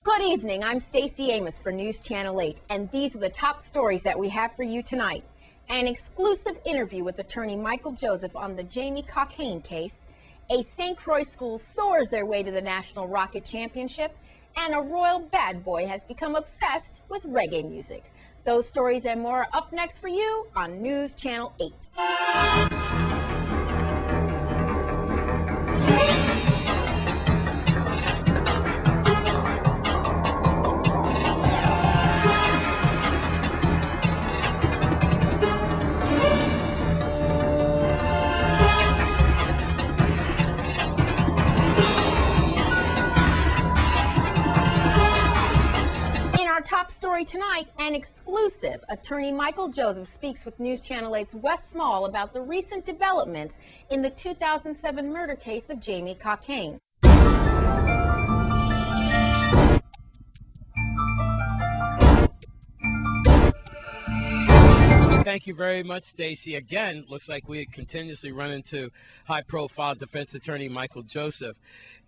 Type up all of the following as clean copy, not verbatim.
Good evening, I'm Stacey Amos for News Channel 8, and these are the top stories that we have for you tonight. An exclusive interview with attorney Michael Joseph on the Jamie Cockayne case, a St. Croix school soars their way to the National Rocket Championship, and a royal bad boy has become obsessed with reggae music. Those stories and more are up next for you on News Channel 8. Top story tonight, an exclusive. Attorney Michael Joseph speaks with News Channel 8's Wes Small about the recent developments in the 2007 murder case of Jamie Cockayne. Thank you very much, Stacey. Again, looks like we continuously run into high-profile defense attorney Michael Joseph.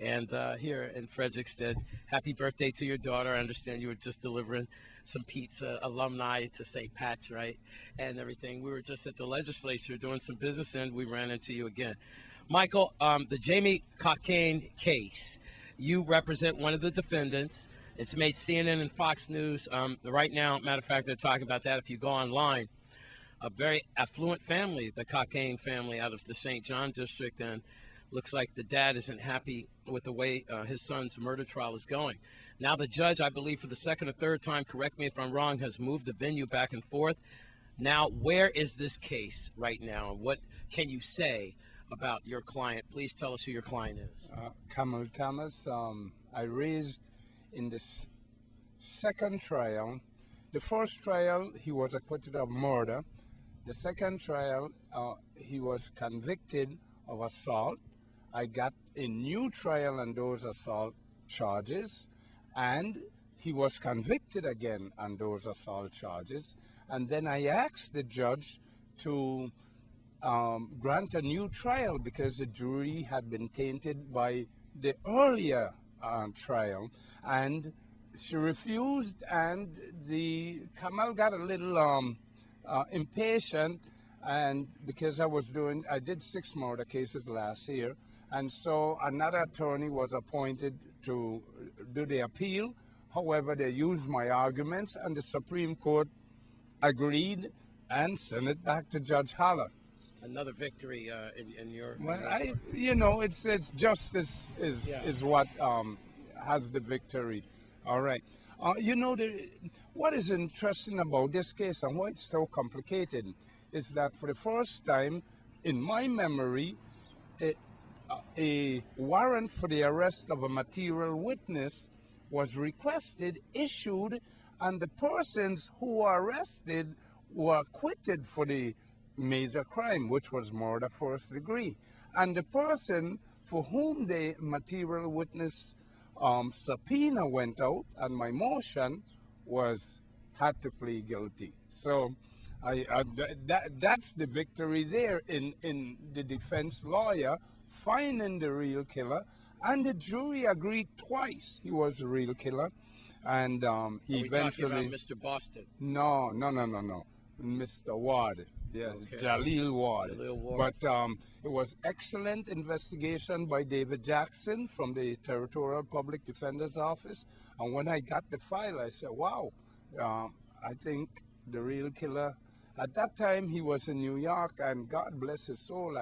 And here in Fredericksted, happy birthday to your daughter. I understand you were just delivering some pizza alumni to St. Pat's, right? And everything. We were just at the legislature doing some business, and we ran into you again. Michael, the Jamie Cockayne case, you represent one of the defendants. It's made CNN and Fox News. Right now, matter of fact, they're talking about that if you go online. A very affluent family, the Cockayne family out of the St. John district, and looks like the dad isn't happy with the way his son's murder trial is going. Now the judge, I believe for the second or third time, correct me if I'm wrong, has moved the venue back and forth. Now, where is this case right now? What can you say about your client? Please tell us who your client is. Kamal Thomas. I raised in the second trial. The first trial, he was acquitted of murder. The second trial, he was convicted of assault. I got a new trial on those assault charges, and he was convicted again on those assault charges. And then I asked the judge to grant a new trial because the jury had been tainted by the earlier trial, and she refused, and the Kamal got a little impatient, and because I did 6 murder cases last year, and so another attorney was appointed to do the appeal. However, they used my arguments, and the Supreme Court agreed and sent it back to Judge Haller. Another victory in your. Well, it's justice is what has the victory. All right. What is interesting about this case and why it's so complicated is that for the first time in my memory, a warrant for the arrest of a material witness was requested, issued, and the persons who were arrested were acquitted for the major crime, which was murder first degree. And the person for whom the material witness subpoena went out, and my motion had to plead guilty. So that's the victory there in the defense lawyer finding the real killer, and the jury agreed twice he was the real killer, and he eventually. Talking about Mr. Boston? No, Mr. Ward. Yes, okay. Jaleel Ward. But it was excellent investigation by David Jackson from the Territorial Public Defender's Office. And when I got the file, I said, wow, I think the real killer. At that time, he was in New York, and God bless his soul.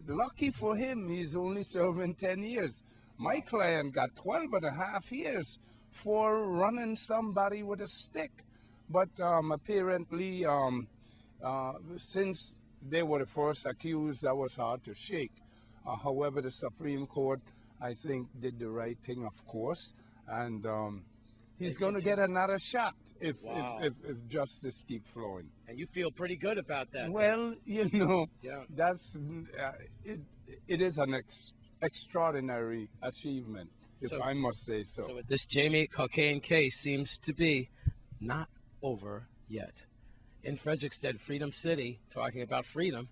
Lucky for him, he's only serving 10 years. My client got 12 and a half years for running somebody with a stick. But apparently, since they were the first accused, that was hard to shake. However, the Supreme Court, I think, did the right thing, of course, and he's going to get another shot if justice keeps flowing. And you feel pretty good about that? Well, that's it is an extraordinary achievement, if I must say so. So this Jamie Cockayne case seems to be not over yet. In Fredericksted, Freedom City, talking about freedom.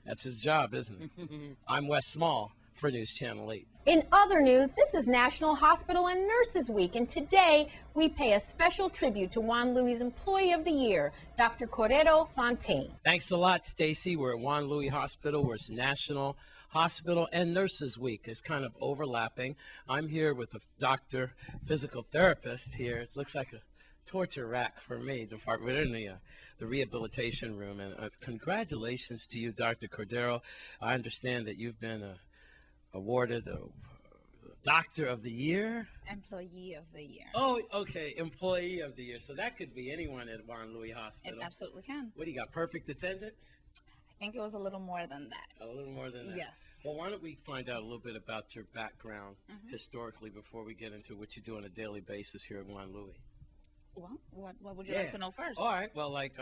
That's his job, isn't it? I'm Wes Small for News Channel 8. In other news, this is National Hospital and Nurses Week, and today we pay a special tribute to Juan Luis Employee of the Year, Dr. Cordero Fontaine. Thanks a lot, Stacy. We're at Juan Luis Hospital, where it's National Hospital and Nurses Week. It's kind of overlapping. I'm here with a doctor, physical therapist here. It looks like a torture rack for me. We're in the rehabilitation room, and congratulations to you, Dr. Cordero. I understand that you've been awarded a Doctor of the Year? Employee of the Year. Oh, okay, Employee of the Year. So that could be anyone at Juan Luis Hospital. It absolutely can. What do you got, perfect attendance? I think it was a little more than that. A little more than that? Yes. Well, why don't we find out a little bit about your background historically before we get into what you do on a daily basis here at Juan Luis? Well, what would you like to know first? All right, well, like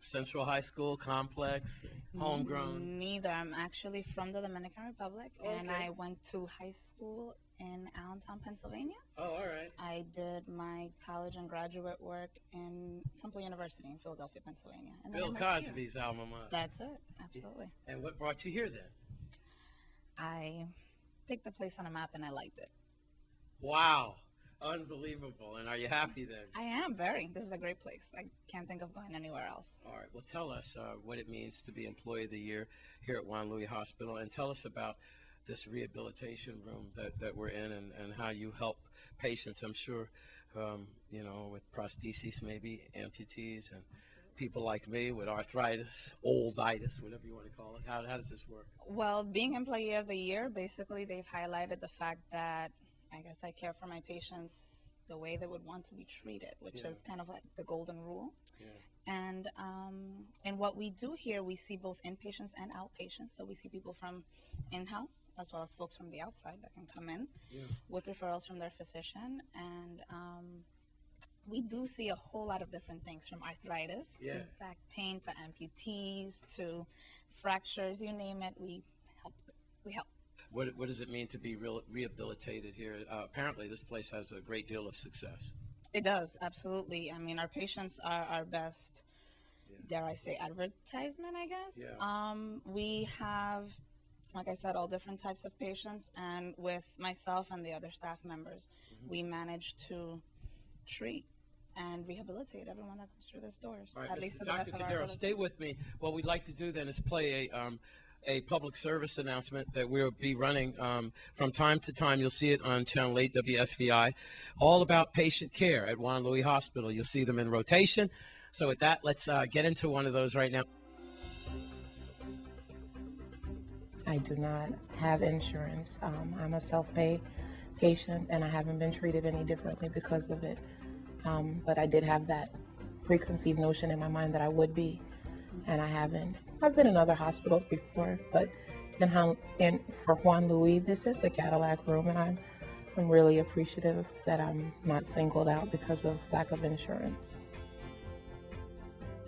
Central High School, complex, homegrown? Neither. I'm actually from the Dominican Republic, and I went to high school in Allentown, Pennsylvania. Oh, all right. I did my college and graduate work in Temple University in Philadelphia, Pennsylvania. And Bill Cosby's alma mater. That's it, absolutely. And what brought you here then? I picked the place on a map, and I liked it. Wow. Unbelievable. And are you happy then? I am very. This is a great place. I can't think of going anywhere else. All right. Well, tell us what it means to be Employee of the Year here at Juan Luis Hospital, and tell us about this rehabilitation room that we're in, and how you help patients. I'm sure, you know, with prostheses, maybe amputees, and people like me with arthritis, olditis, whatever you want to call it. How does this work? Well, being Employee of the Year, basically they've highlighted the fact that I guess I care for my patients the way they would want to be treated, which is kind of like the golden rule. And what we do here, we see both inpatients and outpatients. So we see people from in-house as well as folks from the outside that can come in with referrals from their physician. And we do see a whole lot of different things, from arthritis to back pain to amputees to fractures, you name it. We help. What does it mean to be rehabilitated here? Apparently, this place has a great deal of success. It does, absolutely. I mean, our patients are our best, dare I say, advertisement, I guess. We have, like I said, all different types of patients, and with myself and the other staff members, we manage to treat and rehabilitate everyone that comes through these doors. All right, at least to the Dr. best of our Cordero, ability. stay with me. What we'd like to do then is play a public service announcement that we'll be running from time to time. You'll see it on Channel 8 WSVI, all about patient care at Juan Luis Hospital. You'll see them in rotation. So with that, let's get into one of those right now. I do not have insurance. I'm a self-pay patient, and I haven't been treated any differently because of it. But I did have that preconceived notion in my mind that I would be, and I haven't. I've been in other hospitals before, but for Juan Luis, this is the Cadillac room, and I'm really appreciative that I'm not singled out because of lack of insurance.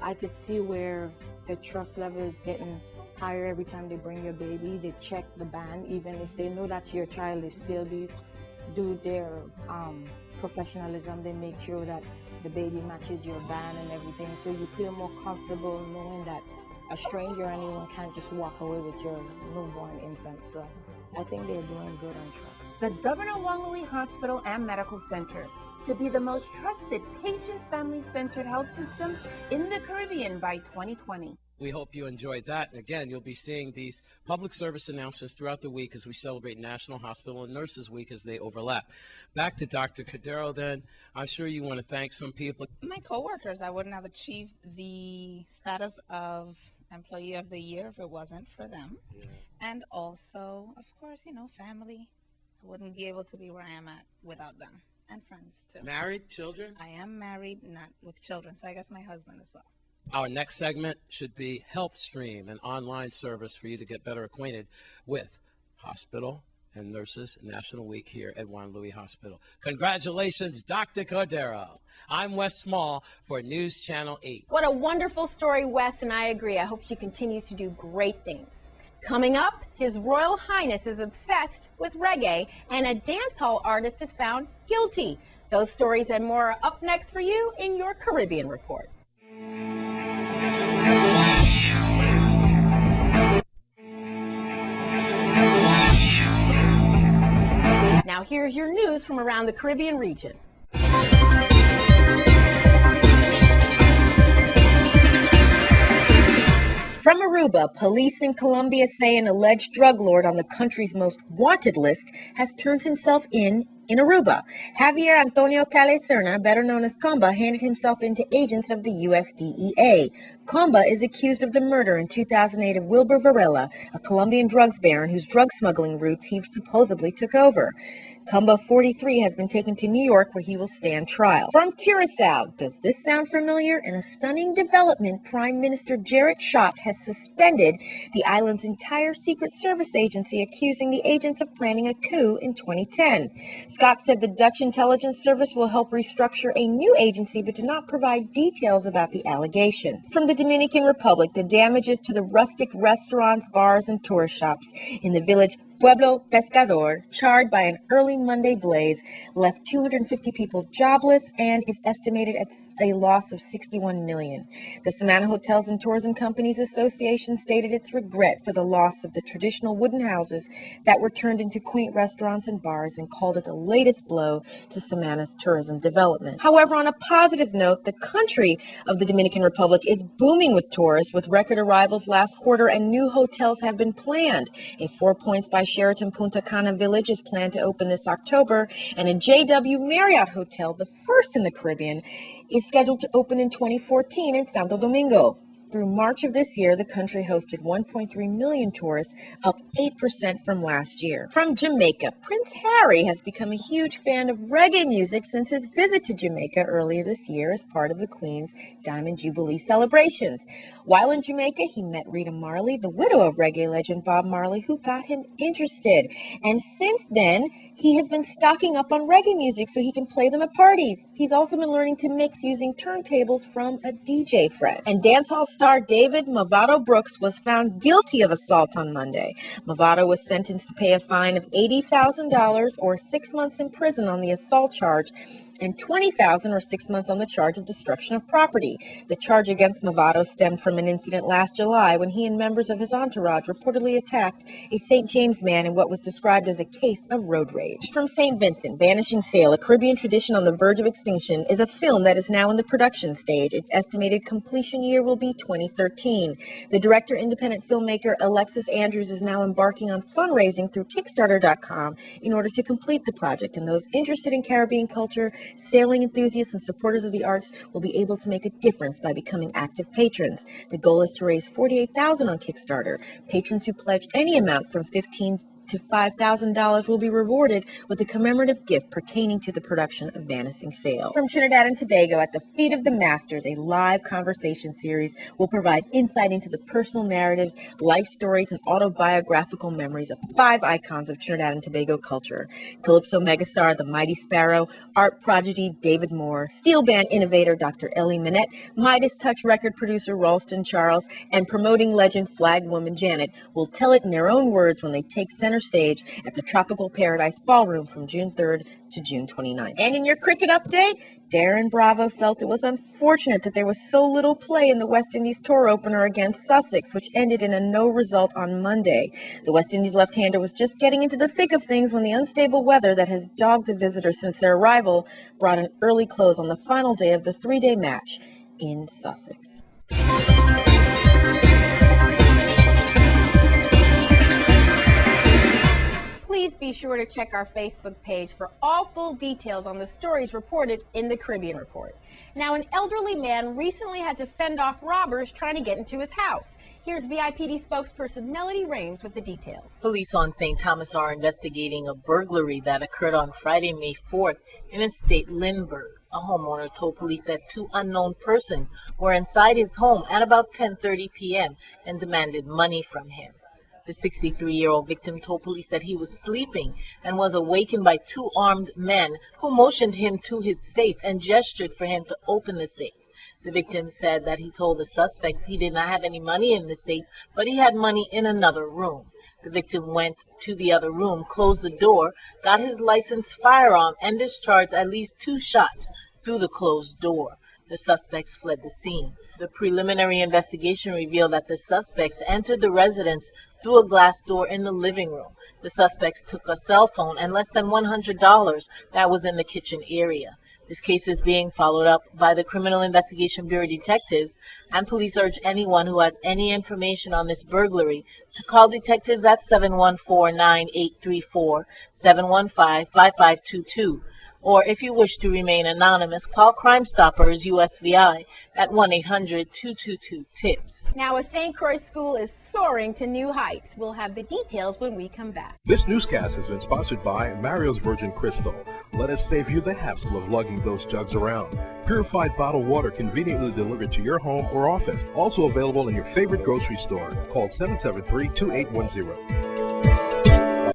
I could see where the trust level is getting higher every time they bring your baby. They check the band, even if they know that's your child, they still do their professionalism. They make sure that the baby matches your band and everything, so you feel more comfortable knowing that a stranger or anyone can't just walk away with your newborn infant. So I think they're doing good on trust. The Governor Juan Luis Hospital and Medical Center, to be the most trusted patient family-centered health system in the Caribbean by 2020. We hope you enjoyed that. And again, you'll be seeing these public service announcements throughout the week as we celebrate National Hospital and Nurses Week as they overlap. Back to Dr. Cordero then. I'm sure you want to thank some people. My coworkers, I wouldn't have achieved the status of Employee of the Year if it wasn't for them. And also, of course, you know, family. I wouldn't be able to be where I am at without them. And friends too. Married, children? I am married, not with children, so I guess my husband as well. Our next segment should be Health Stream, an online service for you to get better acquainted with Hospital and Nurses National Week here at Juan Luis Hospital. Congratulations, Dr. Cordero. I'm Wes Small for News Channel 8. What a wonderful story, Wes, and I agree. I hope she continues to do great things. Coming up, His Royal Highness is obsessed with reggae, and a dancehall artist is found guilty. Those stories and more are up next for you in your Caribbean Report. Now here's your news from around the Caribbean region. From Aruba, police in Colombia say an alleged drug lord on the country's most wanted list has turned himself in Aruba. Javier Antonio Calecerna, better known as Comba, handed himself in to agents of the U.S. DEA. Comba is accused of the murder in 2008 of Wilber Varela, a Colombian drugs baron whose drug smuggling routes he supposedly took over. Comba, 43, has been taken to New York where he will stand trial. From Curacao, does this sound familiar? In a stunning development, Prime Minister Gerrit Schott has suspended the island's entire Secret Service agency, accusing the agents of planning a coup in 2010. Scott said the Dutch intelligence service will help restructure a new agency, but did not provide details about the allegations. From the Dominican Republic, the damages to the rustic restaurants, bars, and tourist shops in the village Pueblo Pescador, charred by an early Monday blaze, left 250 people jobless and is estimated at a loss of $61 million. The Samana Hotels and Tourism Companies Association stated its regret for the loss of the traditional wooden houses that were turned into quaint restaurants and bars, and called it the latest blow to Samana's tourism development. However, on a positive note, the country of the Dominican Republic is booming with tourists, with record arrivals last quarter, and new hotels have been planned. A 4 Points by Sheraton Punta Cana Village is planned to open this October, and a JW Marriott hotel, the first in the Caribbean, is scheduled to open in 2014 in Santo Domingo. Through March of this year, the country hosted 1.3 million tourists, up 8% from last year. From Jamaica, Prince Harry has become a huge fan of reggae music since his visit to Jamaica earlier this year as part of the Queen's Diamond Jubilee celebrations. While in Jamaica, he met Rita Marley, the widow of reggae legend Bob Marley, who got him interested. And since then, he has been stocking up on reggae music so he can play them at parties. He's also been learning to mix using turntables from a DJ friend. And dancehall star David Mavado Brooks was found guilty of assault on Monday. Mavado was sentenced to pay a fine of $80,000 or 6 months in prison on the assault charge, and $20,000 or 6 months on the charge of destruction of property. The charge against Mavado stemmed from an incident last July when he and members of his entourage reportedly attacked a St. James man in what was described as a case of road rage. From St. Vincent, Vanishing Sail, a Caribbean tradition on the verge of extinction, is a film that is now in the production stage. Its estimated completion year will be 2013. The director, independent filmmaker Alexis Andrews, is now embarking on fundraising through Kickstarter.com in order to complete the project, and those interested in Caribbean culture, sailing enthusiasts, and supporters of the arts will be able to make a difference by becoming active patrons. The goal is to raise $48,000 on Kickstarter. Patrons who pledge any amount from $15,000 to $5,000 will be rewarded with a commemorative gift pertaining to the production of Vanishing Sail. From Trinidad and Tobago, At the Feet of the Masters, a live conversation series will provide insight into the personal narratives, life stories, and autobiographical memories of 5 icons of Trinidad and Tobago culture: Calypso megastar The Mighty Sparrow, art prodigy David Moore, steel band innovator Dr. Ellie Minette, Midas Touch record producer Ralston Charles, and promoting legend flag woman Janet will tell it in their own words when they take center stage at the Tropical Paradise Ballroom from June 3rd to June 29th. And in your cricket update, Darren Bravo felt it was unfortunate that there was so little play in the West Indies tour opener against Sussex, which ended in a no result on Monday. The West Indies left-hander was just getting into the thick of things when the unstable weather that has dogged the visitors since their arrival brought an early close on the final day of the 3-day match in Sussex. Please be sure to check our Facebook page for all full details on the stories reported in the Caribbean Report. Now, an elderly man recently had to fend off robbers trying to get into his house. Here's VIPD spokesperson Melody Rames with the details. Police on St. Thomas are investigating a burglary that occurred on Friday, May 4th in estate Lindbergh. A homeowner told police that 2 unknown persons were inside his home at about 10:30 p.m. and demanded money from him. The 63-year-old victim told police that he was sleeping and was awakened by 2 armed men who motioned him to his safe and gestured for him to open the safe. The victim said that he told the suspects he did not have any money in the safe, but he had money in another room. The victim went to the other room, closed the door, got his licensed firearm, and discharged at least 2 shots through the closed door. The suspects fled the scene. The preliminary investigation revealed that the suspects entered the residence through a glass door in the living room. The suspects took a cell phone and less than $100 that was in the kitchen area. This case is being followed up by the Criminal Investigation Bureau detectives, and police urge anyone who has any information on this burglary to call detectives at 714-9834, 715-5522. Or if you wish to remain anonymous, call Crime Stoppers USVI at 1-800-222-TIPS. Now, a St. Croix school is soaring to new heights. We'll have the details when we come back. This newscast has been sponsored by Mario's Virgin Crystal. Let us save you the hassle of lugging those jugs around. Purified bottled water conveniently delivered to your home or office. Also available in your favorite grocery store. Call 773-2810.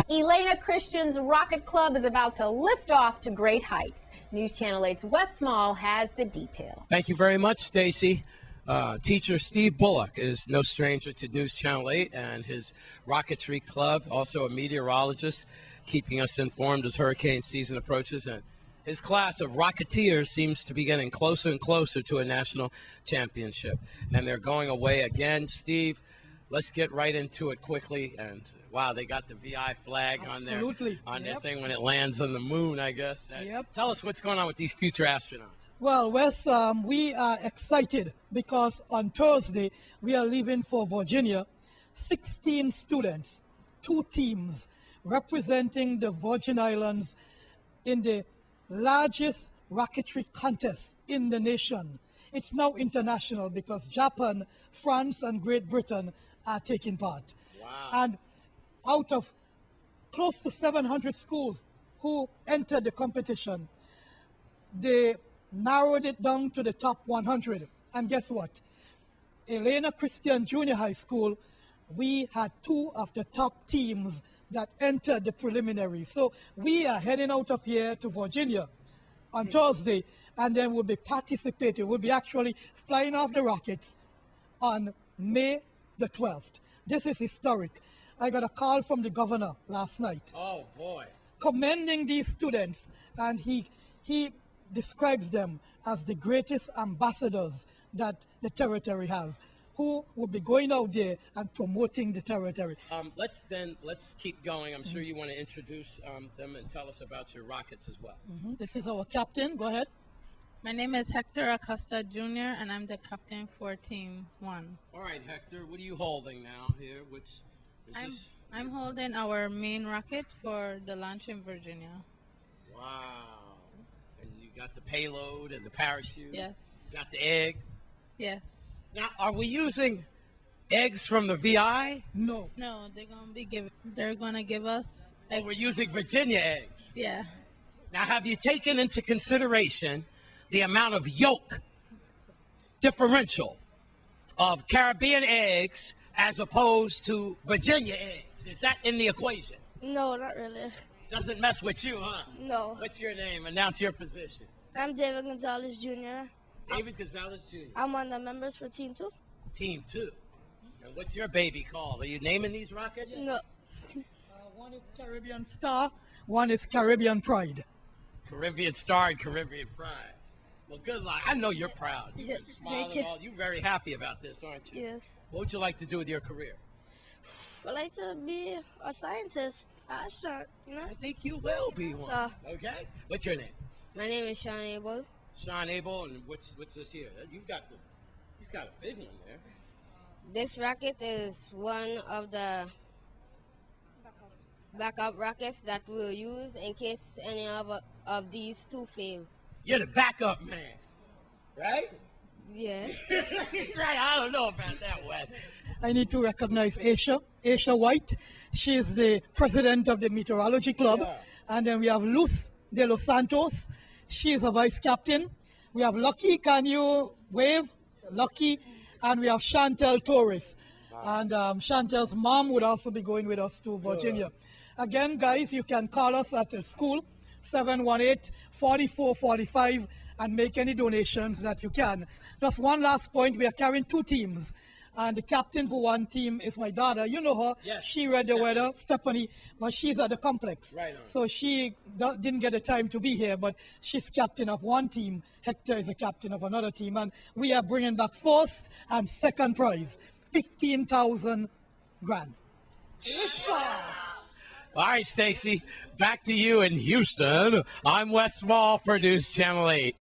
Elena Christian's Rocket Club is about to lift off to great heights. News Channel 8's Wes Small has the detail. Thank you very much, Stacy. Teacher Steve Bullock is no stranger to News Channel 8 and his Rocketry Club, also a meteorologist, keeping us informed as hurricane season approaches. And his class of Rocketeers seems to be getting closer and closer to a national championship. And they're going away again. Steve, let's get right into it quickly. And wow, they got the VI flag on their thing when it lands on the moon, I guess. Tell us what's going on with these future astronauts. Well, Wes, we are excited because on Thursday we are leaving for Virginia. 16 students, 2 teams representing the Virgin Islands in the largest rocketry contest in the nation. It's now international because Japan, France, and Great Britain are taking part. Wow. And out of close to 700 schools who entered the competition, they narrowed it down to the top 100. And guess what? Elena Christian Junior High School, we had 2 of the top teams that entered the preliminary. So we are heading out of here to Virginia on Thursday, and then we'll be participating. We'll be actually flying off the rockets on May the 12th. This is historic. I got a call from the governor last night. Oh, boy. Commending these students, and he describes them as the greatest ambassadors that the territory has, who will be going out there and promoting the territory. Let's keep going. I'm sure you want to introduce them and tell us about your Rockets as well. This is our captain. Go ahead. My name is Hector Acosta Jr., and I'm the captain for Team 1. All right, Hector, what are you holding now here? I'm holding our main rocket for the launch in Virginia. Wow. And you got the payload and the parachute? Yes. Got the egg? Yes. Now, are we using eggs from the VI? No. No, they're gonna give us eggs. Oh, we're using Virginia eggs? Yeah. Now, have you taken into consideration the amount of yolk differential of Caribbean eggs as opposed to Virginia eggs? Is that in the equation? No, not really. Doesn't mess with you, huh? No. What's your name? Announce your position. I'm David Gonzalez Jr. David Gonzalez Jr. I'm one of the members for Team 2. Team 2. And what's your baby called? Are you naming these rockets? No. One is Caribbean Star, one is Caribbean Pride. Caribbean Star and Caribbean Pride. Well, good luck. I know you're proud. You've been smiling all. You're very happy about this, aren't you? Yes. What would you like to do with your career? I like to be a scientist, astronaut, you know? I think you will be one. Okay. What's your name? My name is Sean Abel. Sean Abel, and what's this here? He's got a big one there. This rocket is one of the backup rockets that we'll use in case any of these 2 fail. You're the backup man, right? Yeah. Right. I don't know about that one. I need to recognize Aisha White. She is the president of the Meteorology Club. Yeah. And then we have Luz de los Santos. She is a vice captain. We have Lucky. Can you wave? Lucky. And we have Chantel Torres. Wow. And Chantel's mom would also be going with us to Virginia. Yeah. Again, guys, you can call us at the school, 718-4445, and make any donations that you can. Just one last point, we are carrying 2 teams. And the captain for one team is my daughter. You know her. Yes, She read the weather, Stephanie, but she's at the complex. Right on. So she didn't get the time to be here, but she's captain of one team. Hector is a captain of another team. And we are bringing back first and second prize, 15,000 grand. All right, Stacy, back to you in Houston. I'm Wes Small for News Channel 8.